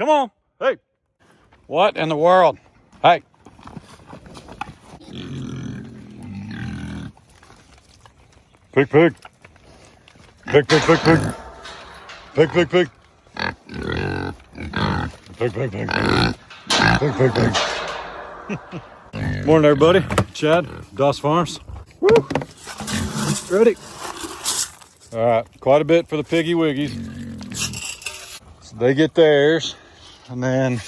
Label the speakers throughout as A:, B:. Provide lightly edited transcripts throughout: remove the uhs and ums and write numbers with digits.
A: Come on. Hey. What in the world? Hey. Pig, pig. Pig, pig, pig, pig. Pig, pig, pig. Pig, pig, pig. Pig, pig, pig. Morning, everybody. Chad, Doss Farms. Woo! Ready. All right, quite a bit for the piggy wiggies. So they get theirs, and then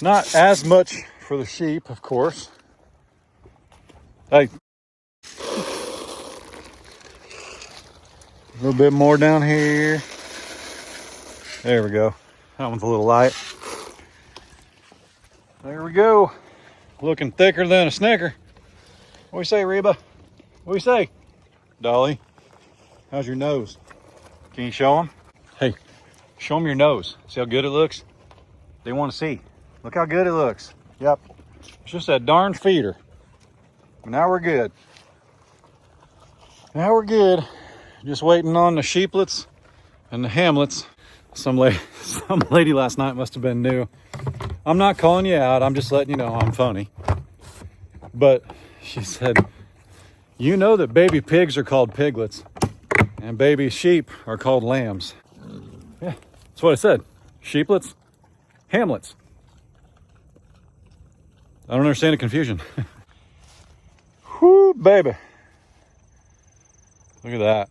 A: not as much for the sheep, of course. Hey. A little bit more down here. There we go. That one's a little light. There we go. Looking thicker than a Snicker. What do you say, Reba? What do you say? Dolly, how's your nose? Can you show them? Hey, show them your nose. See how good it looks? They want to see. Look how good it looks. Yep. It's just that darn feeder. Now we're good. Now we're good. Just waiting on the sheeplets and the hamlets. Some lady last night must have been new. I'm not calling you out. I'm just letting you know I'm funny. But she said, you know that baby pigs are called piglets and baby sheep are called lambs. Yeah, that's what I said. Sheeplets, hamlets. I don't understand the confusion. Whoo, baby. Look at that.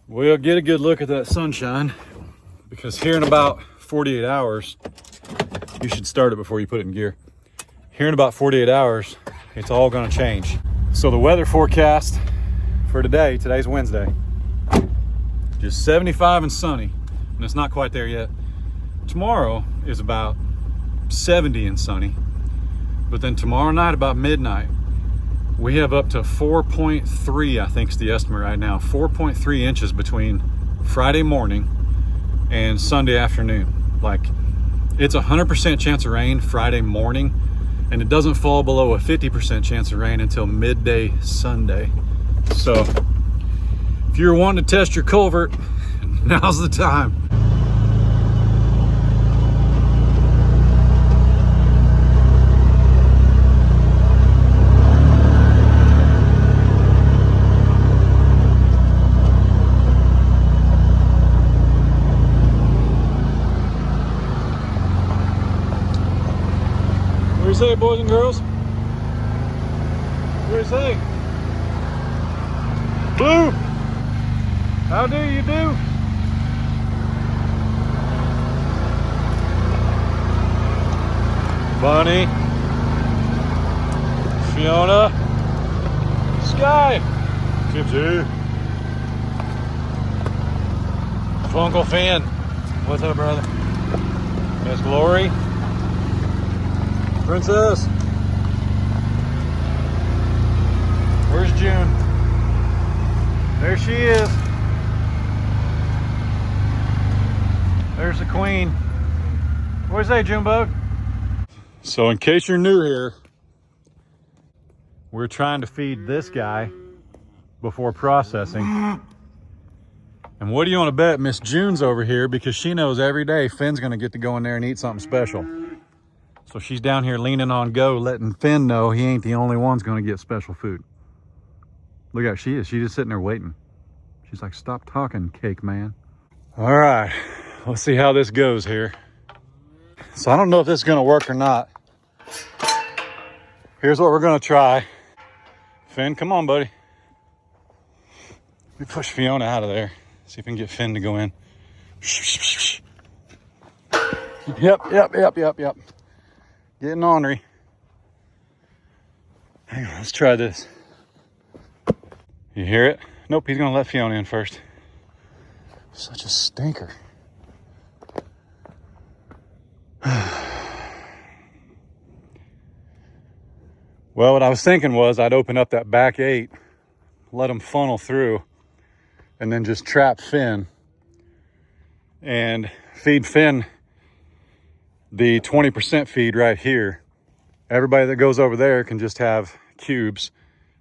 A: We'll get a good look at that sunshine because here in about 48 hours, you should start it before you put it in gear. Here in about 48 hours, it's all gonna change. So the weather forecast for today's Wednesday, just 75 and sunny, and it's not quite there yet. Tomorrow is about 70 and sunny, but then tomorrow night about midnight, we have up to 4.3, I think is the estimate right now, 4.3 inches between Friday morning and Sunday afternoon. Like, it's 100% chance of rain Friday morning, and it doesn't fall below a 50% chance of rain until midday Sunday. So if you're wanting to test your culvert, now's the time. What do you say, boys and girls? What do you say? Blue, how do you do? Bunny, Fiona, Sky, Gypsy, Uncle Finn. What's up, brother? Miss Glory. Princess. Where's June? There she is. There's the queen. What do you say, Junebug? So in case you're new here, we're trying to feed this guy before processing. And what do you want to bet Miss June's over here, because she knows every day Finn's gonna get to go in there and eat something special. So she's down here leaning on Go, letting Finn know he ain't the only one's gonna get special food. Look how she is. She's just sitting there waiting. She's like, stop talking, cake man. All right, let's see how this goes here. So I don't know if this is gonna work or not. Here's what we're gonna try. Finn, come on, buddy. Let me push Fiona out of there. See if we can get Finn to go in. Yep. Getting ornery. Hang on, let's try this. You hear it? Nope, he's gonna let Fiona in first. Such a stinker. Well, what I was thinking was I'd open up that back 8, let them funnel through, and then just trap Finn and feed Finn the 20% feed right here. Everybody that goes over there can just have cubes,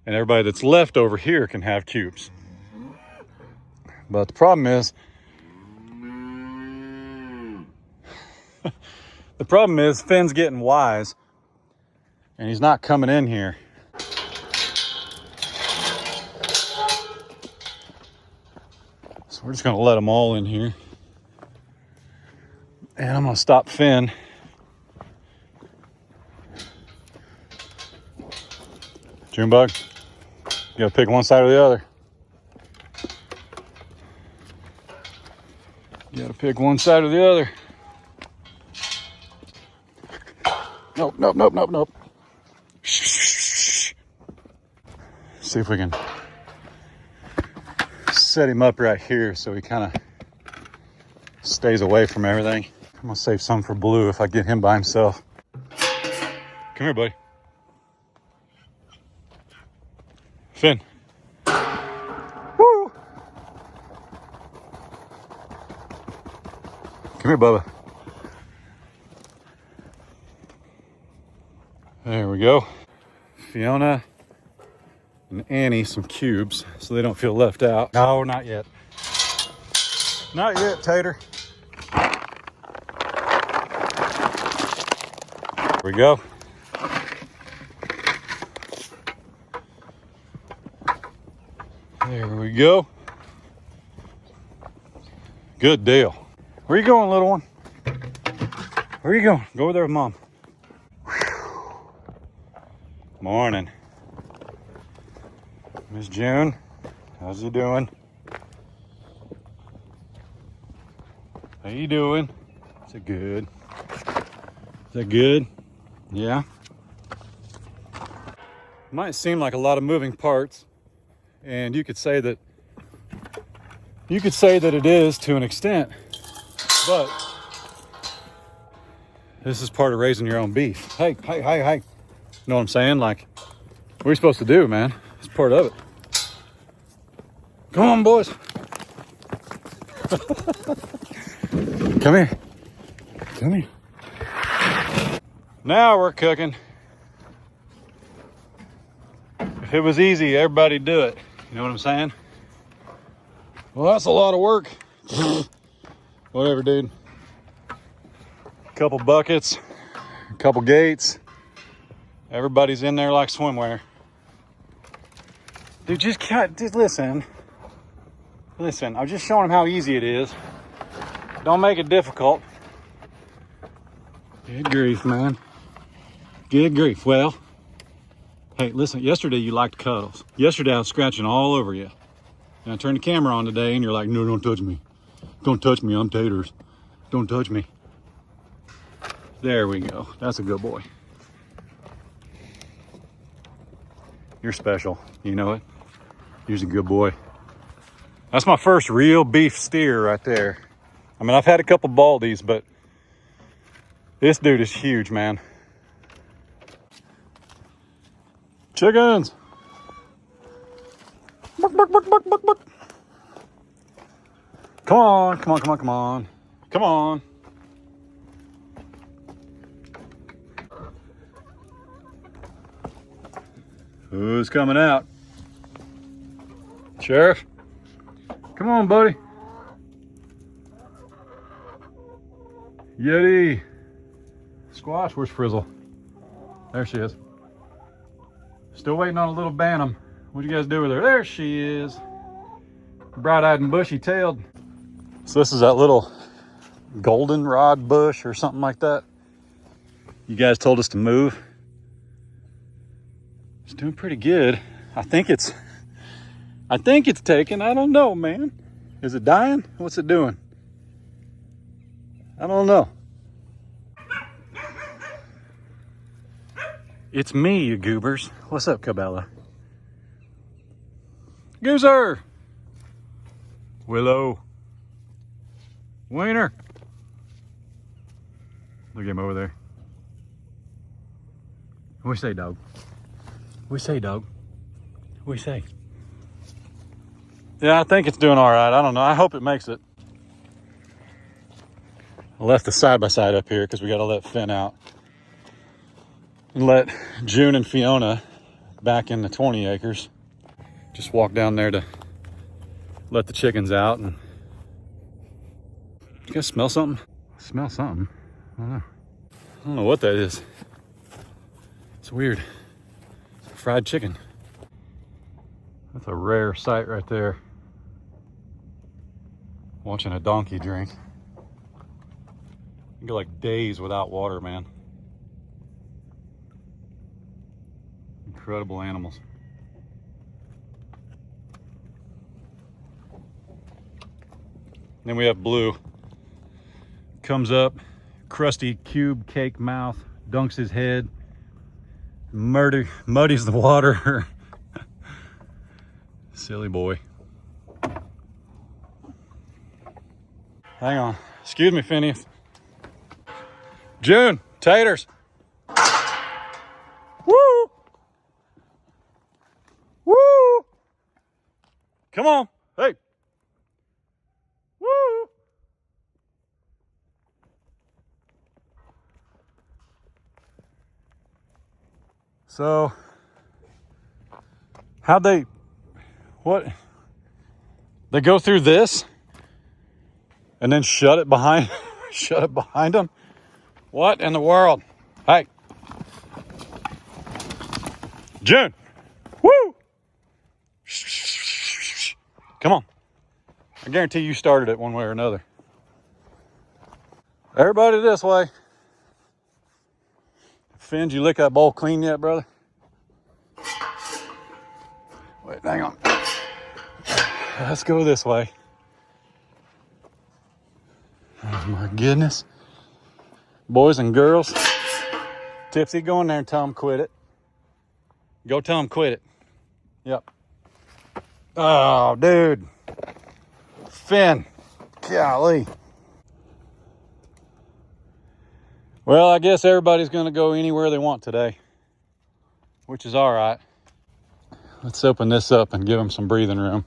A: and everybody that's left over here can have cubes. But the problem is, Finn's getting wise, and he's not coming in here. So we're just gonna let them all in here. And I'm gonna stop Finn. Junebug, you gotta pick one side or the other. You gotta pick one side or the other. Nope, nope, nope, nope, nope. See if we can set him up right here so he kind of stays away from everything. I'm gonna save some for Blue if I get him by himself. Come here, buddy. Finn. Woo! Come here, Bubba. There we go. Fiona and Annie some cubes so they don't feel left out. No, not yet. Not yet, Tater. There we go. There we go. Good deal. Where you going, little one? Where you going? Go over there with Mom. Whew. Morning. Miss June, how's you doing? How you doing? Is it good? Is that good? Yeah. Might seem like a lot of moving parts, and you could say that it is to an extent, but this is part of raising your own beef. Hey. You know what I'm saying? Like, what are you supposed to do, man? It's part of it. Come on, boys. Come here. Come here. Now we're cooking. If it was easy, everybody'd do it. You know what I'm saying? Well, that's a lot of work. Whatever, dude. A couple buckets, a couple gates. Everybody's in there like swimwear. Dude, just listen. Listen, I'm just showing them how easy it is. Don't make it difficult. Good grief, man. Good grief. Well, hey, listen, yesterday you liked cuddles. Yesterday I was scratching all over you. And I turned the camera on today and you're like, no, don't touch me. Don't touch me, I'm Taters. Don't touch me. There we go. That's a good boy. You're special. You know it. You're a good boy. That's my first real beef steer right there. I mean, I've had a couple baldies, but this dude is huge, man. Chickens. Buck, buck, buck, buck, buck, buck. Come on, come on, come on, come on. Come on. Who's coming out? Sheriff? Come on, buddy. Yeti. Squash, where's Frizzle? There she is. Still waiting on a little bantam. What'd you guys do with her? There she is. Bright-eyed and bushy-tailed. So this is that little goldenrod bush or something like that. You guys told us to move. It's doing pretty good. I think it's taking. I don't know, man. Is it dying? What's it doing? I don't know. It's me, you goobers. What's up, Cabela? Gooser! Willow. Wiener. Look at him over there. What do you say, dog? What do you say, dog? What do you say? Yeah, I think it's doing all right. I don't know. I hope it makes it. I left the side-by-side up here because we got to let Finn out. And let June and Fiona back in the 20 acres. Just walk down there to let the chickens out. And you guys smell something? Smell something. I don't know what that is. It's weird. It's fried chicken. That's a rare sight right there. Watching a donkey drink. You go like days without water, man. Incredible animals. Then we have Blue. Comes up, crusty cube cake mouth, dunks his head, muddies the water. Silly boy. Hang on. Excuse me, Phineas. June, taters. Woo! Woo! Come on. Hey. Woo! So, what? They go through this and then shut it behind, shut it behind them? What in the world? Hey. June. Woo! Come on. I guarantee you started it one way or another. Everybody this way. Finn, did you lick that bowl clean yet, brother? Wait, hang on. Let's go this way. Oh my goodness. Boys and girls. Tipsy, go in there and tell them quit it. Go tell them quit it. Yep. Oh, dude. Finn. Golly. Well, I guess everybody's going to go anywhere they want today, which is all right. Let's open this up and give them some breathing room.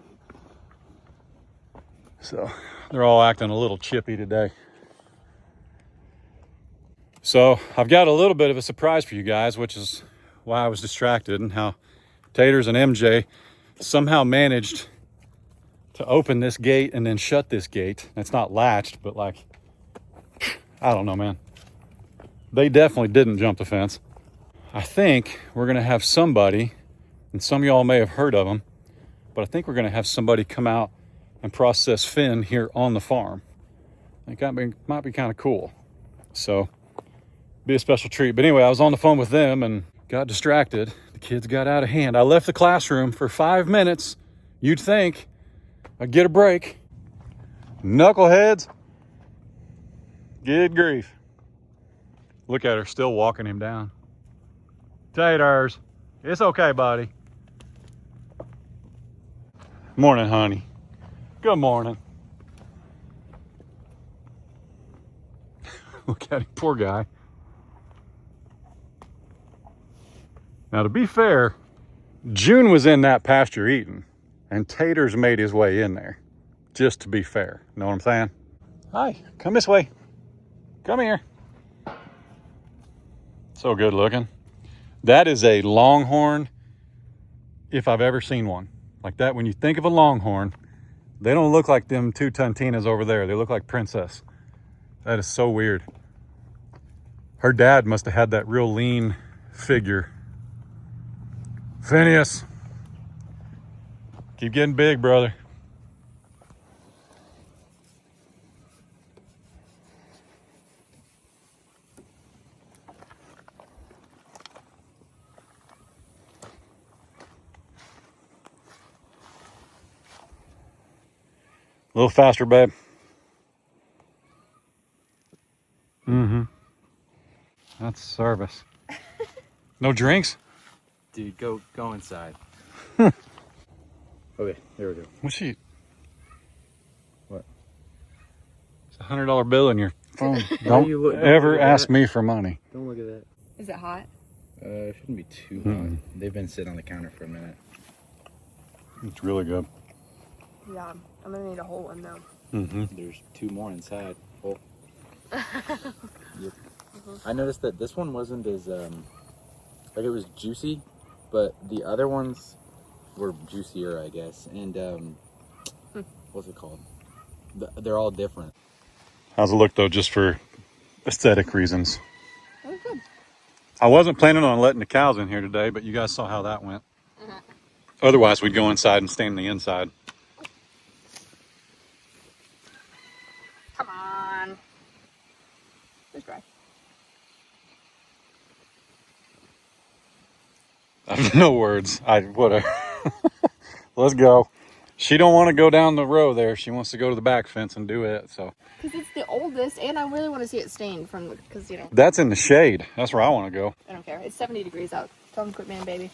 A: So they're all acting a little chippy today. So I've got a little bit of a surprise for you guys, which is why I was distracted, and how Taters and MJ somehow managed to open this gate and then shut this gate. It's not latched, but like, I don't know, man. They definitely didn't jump the fence. I think we're going to have somebody, and some of y'all may have heard of them, but I think we're going to have somebody come out and process Finn here on the farm. I think that might be kind of cool. So, be a special treat. But anyway, I was on the phone with them and got distracted. The kids got out of hand. I left the classroom for 5 minutes. You'd think I'd get a break. Knuckleheads. Good grief. Look at her, still walking him down. Taters, it's okay, buddy. Morning, honey. Good morning. Look at him, poor guy. Now, to be fair, June was in that pasture eating, and Taters made his way in there, just to be fair. Know what I'm saying? Hi, come this way. Come here. So good looking. That is a longhorn, if I've ever seen one. Like that, when you think of a longhorn, they don't look like them two Tantinas over there. They look like Princess. That is so weird. Her dad must have had that real lean figure. Phineas, keep getting big, brother. A little faster, babe. Mm-hmm. That's service. No drinks?
B: Dude, go inside.
A: Okay,
B: there we go.
A: What's she?
B: What?
A: It's $100 bill in your phone. Don't
B: don't
A: ever
B: look at
A: ask
B: that.
A: me for money.
B: Don't look at that.
C: Is it hot?
B: It shouldn't be too hot. They've been sitting on the counter for a minute.
A: It's really good.
C: Yeah, I'm gonna need a whole one though.
A: Mm-hmm.
B: There's 2 more inside. Oh. Yep. I noticed that this one wasn't as like it was juicy, but the other ones were juicier, I guess. And what's it called? They're all different.
A: How's it look though, just for aesthetic reasons?
C: Oh, good.
A: I wasn't planning on letting the cows in here today, but you guys saw how that went. Otherwise, we'd go inside and stay on the inside.
C: Come on. It's dry.
A: I have no words. Whatever. Let's go. She don't want to go down the row there. She wants to go to the back fence and do it. So
C: Because it's the oldest, and I really want to see it stained from the, because, you know,
A: that's in the shade. That's where I want to go.
C: I don't care. It's 70 degrees out. Tell them quit being a baby.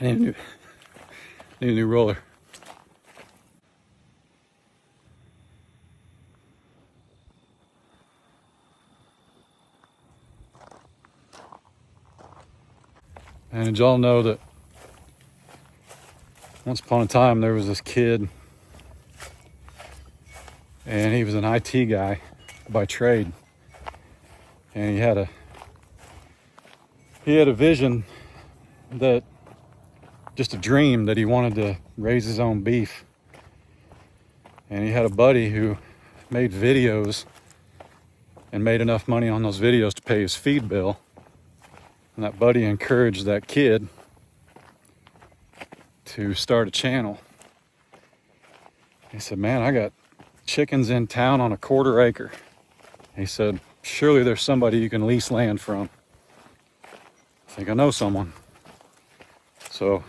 A: I need a new roller. And did y'all know that once upon a time there was this kid, and he was an IT guy by trade, and he had a vision, that just a dream, that he wanted to raise his own beef. And he had a buddy who made videos and made enough money on those videos to pay his feed bill. And that buddy encouraged that kid to start a channel. He said, man, I got chickens in town on a 1/4 acre. He said, surely there's somebody you can lease land from. I think I know someone. So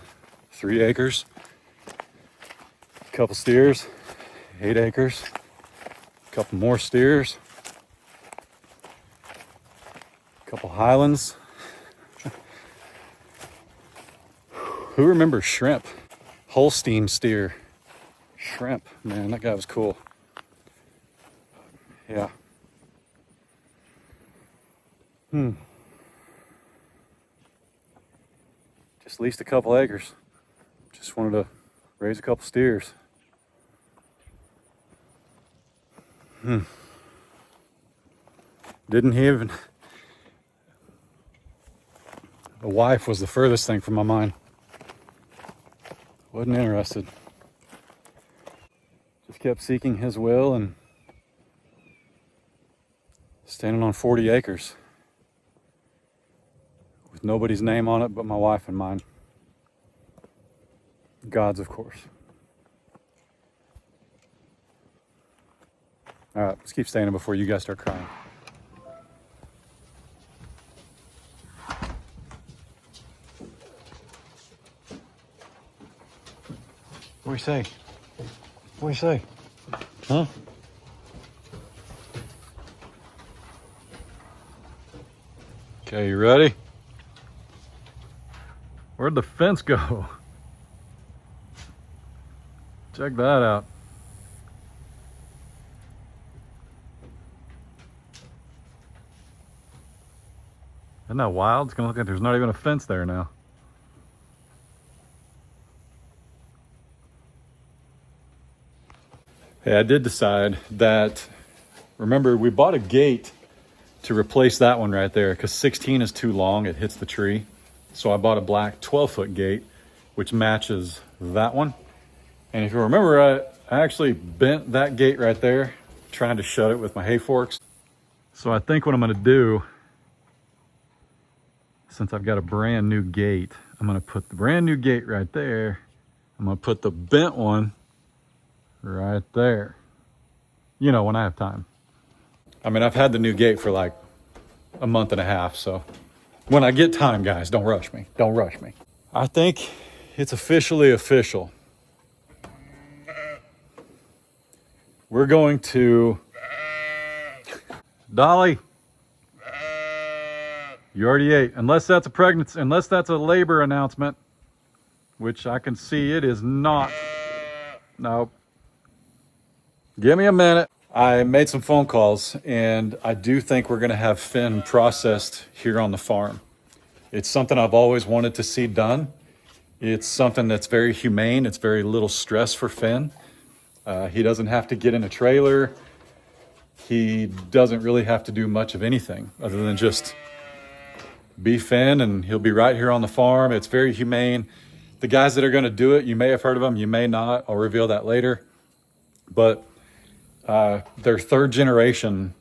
A: 3 acres, a couple steers, 8 acres, a couple more steers, a couple highlands. Who remembers shrimp? Holstein steer. Shrimp, man, that guy was cool. Yeah. Just leased a couple acres. Just wanted to raise a couple steers. Didn't even... A wife was the furthest thing from my mind. Wasn't interested. Just kept seeking his will and standing on 40 acres with nobody's name on it but my wife and mine. God's, of course. All right, let's keep standing before you guys start crying. What do you say? What do you say? Huh? Okay, you ready? Where'd the fence go? Check that out. Isn't that wild? It's gonna look like there's not even a fence there now. Hey, I did decide that, remember, we bought a gate to replace that one right there because 16 is too long, it hits the tree. So I bought a black 12-foot gate, which matches that one. And if you remember, I actually bent that gate right there, trying to shut it with my hay forks. So I think what I'm gonna do, since I've got a brand new gate, I'm gonna put the brand new gate right there. I'm gonna put the bent one right there. You know, when I have time. I mean, I've had the new gate for like a month and a half, so when I get time, guys, don't rush me. Don't rush me. I think it's officially official. We're going to... Dolly, you already ate. Unless that's a pregnancy, unless that's a labor announcement, which I can see it is not. Nope. Give me a minute. I made some phone calls, and I do think we're going to have Finn processed here on the farm. It's something I've always wanted to see done. It's something that's very humane. It's very little stress for Finn. He doesn't have to get in a trailer. He doesn't really have to do much of anything other than just be Finn, and he'll be right here on the farm. It's very humane. The guys that are going to do it, you may have heard of them, you may not. I'll reveal that later. But they're third generation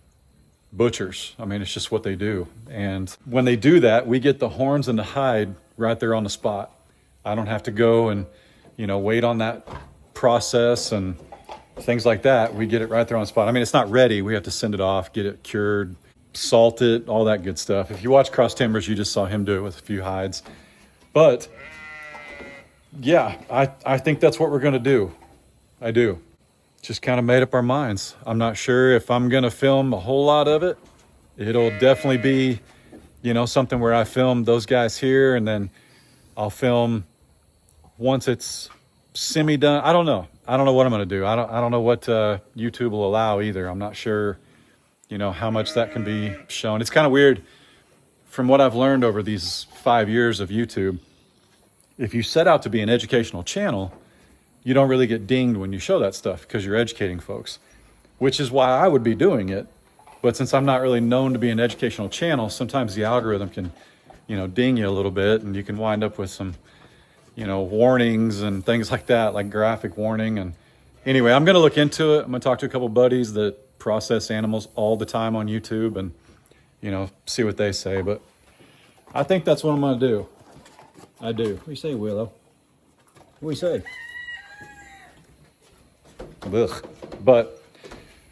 A: butchers. I mean, it's just what they do. And when they do that, we get the horns and the hide right there on the spot. I don't have to go and, you know, wait on that process and things like that. We get it right there on the spot. I mean, it's not ready. We have to send it off, get it cured, salt it, all that good stuff. If you watch Cross Timbers, you just saw him do it with a few hides. But yeah, I think that's what we're going to do. I do. Just kind of made up our minds. I'm not sure if I'm going to film a whole lot of it. It'll definitely be, you know, something where I film those guys here, and then I'll film once it's semi-done. I don't know. I don't know what I'm going to do. I don't know what YouTube will allow either. I'm not sure, you know, how much that can be shown. It's kind of weird from what I've learned over these 5 years of YouTube. If you set out to be an educational channel, you don't really get dinged when you show that stuff because you're educating folks, which is why I would be doing it. But since I'm not really known to be an educational channel, sometimes the algorithm can, you know, ding you a little bit, and you can wind up with some, you know, warnings and things like that, like graphic warning. And anyway, I'm going to look into it. I'm going to talk to a couple buddies that process animals all the time on YouTube and, you know, see what they say. But I think that's what I'm going to do. I do. What do you say, Willow? What do you say? Ugh. But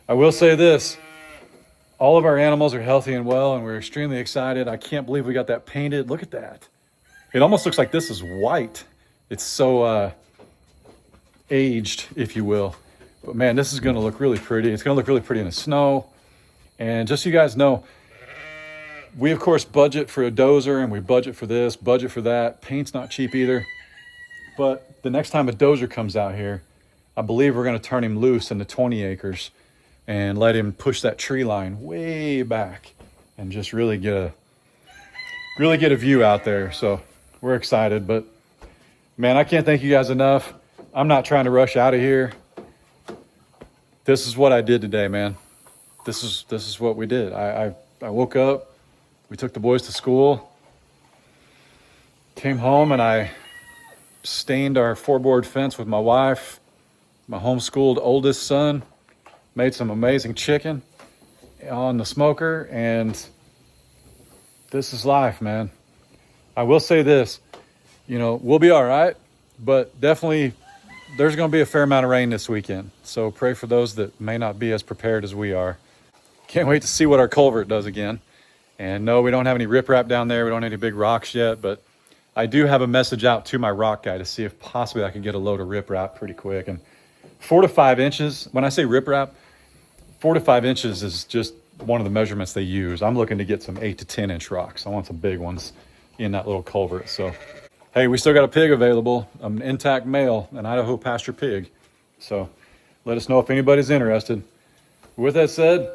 A: I will say this. All of our animals are healthy and well, and we're extremely excited. I can't believe we got that painted. Look at that. It almost looks like this is white. It's so aged, if you will. But man, this is going to look really pretty. It's going to look really pretty in the snow. And just so you guys know, we of course budget for a dozer, and we budget for this, budget for that. Paint's not cheap either. But the next time a dozer comes out here, I believe we're going to turn him loose in the 20 acres and let him push that tree line way back and just really get a view out there. So we're excited, but man, I can't thank you guys enough. I'm not trying to rush out of here. This is what I did today, man. This is what we did. I woke up, we took the boys to school, came home, and I stained our 4-board fence with my wife, my homeschooled oldest son, made some amazing chicken on the smoker, and this is life, man. I will say this, you know, we'll be all right, but definitely there's going to be a fair amount of rain this weekend. So pray for those that may not be as prepared as we are. Can't wait to see what our culvert does again. And no, we don't have any riprap down there. We don't have any big rocks yet, but I do have a message out to my rock guy to see if possibly I can get a load of riprap pretty quick. And 4 to 5 inches, when I say riprap, 4 to 5 inches is just one of the measurements they use. I'm looking to get some 8 to 10 inch rocks. I want some big ones in that little culvert. So, hey, we still got a pig available, an intact male, an Idaho pasture pig. So let us know if anybody's interested. With that said,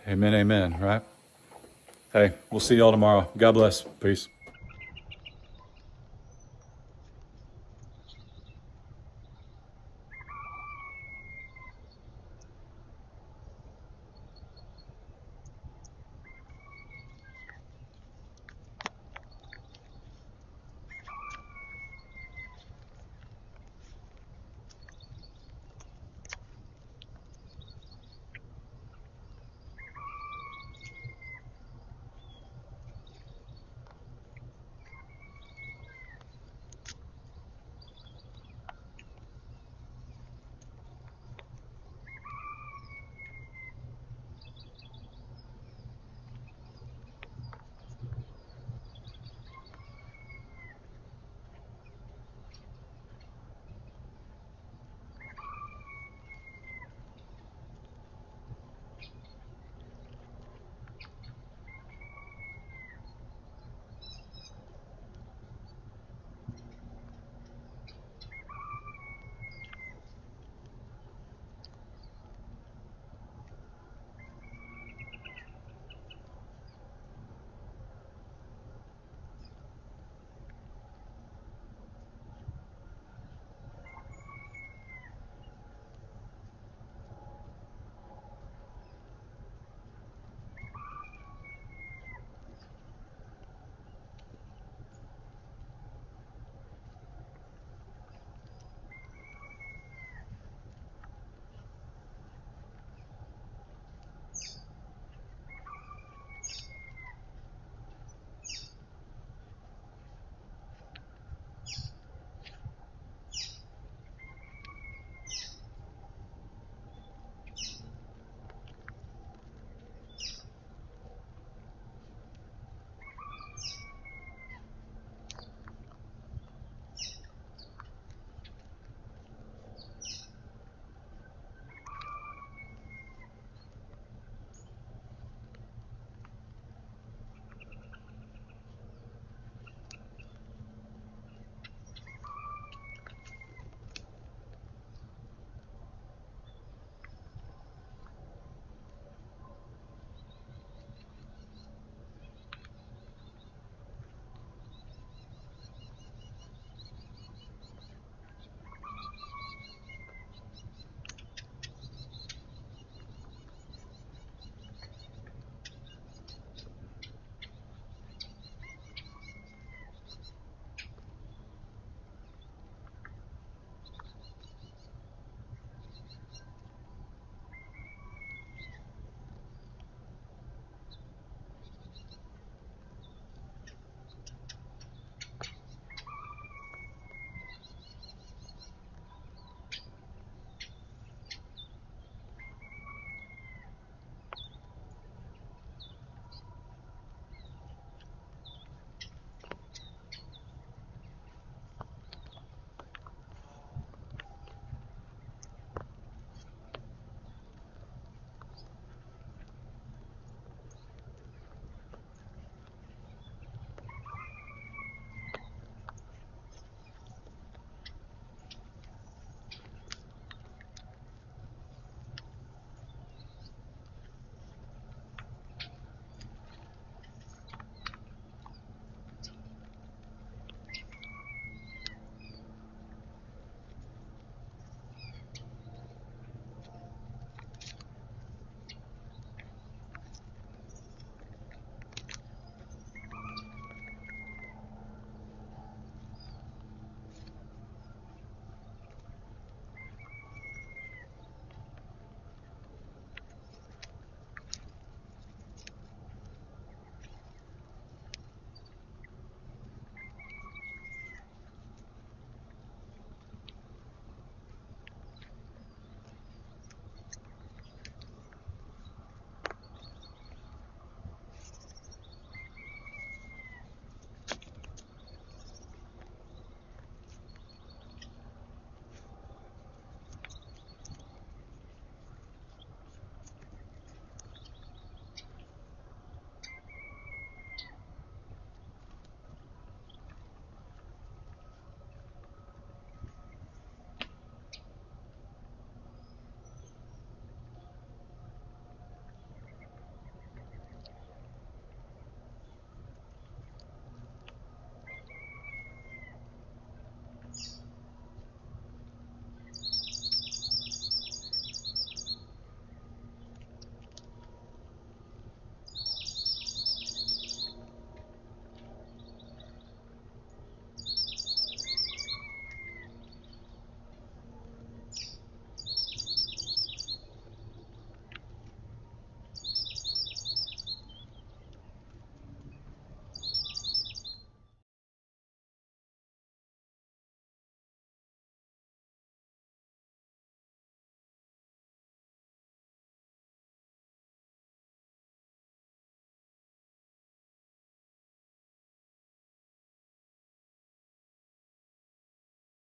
A: Amen, amen, right? Hey, we'll see y'all tomorrow. God bless. Peace.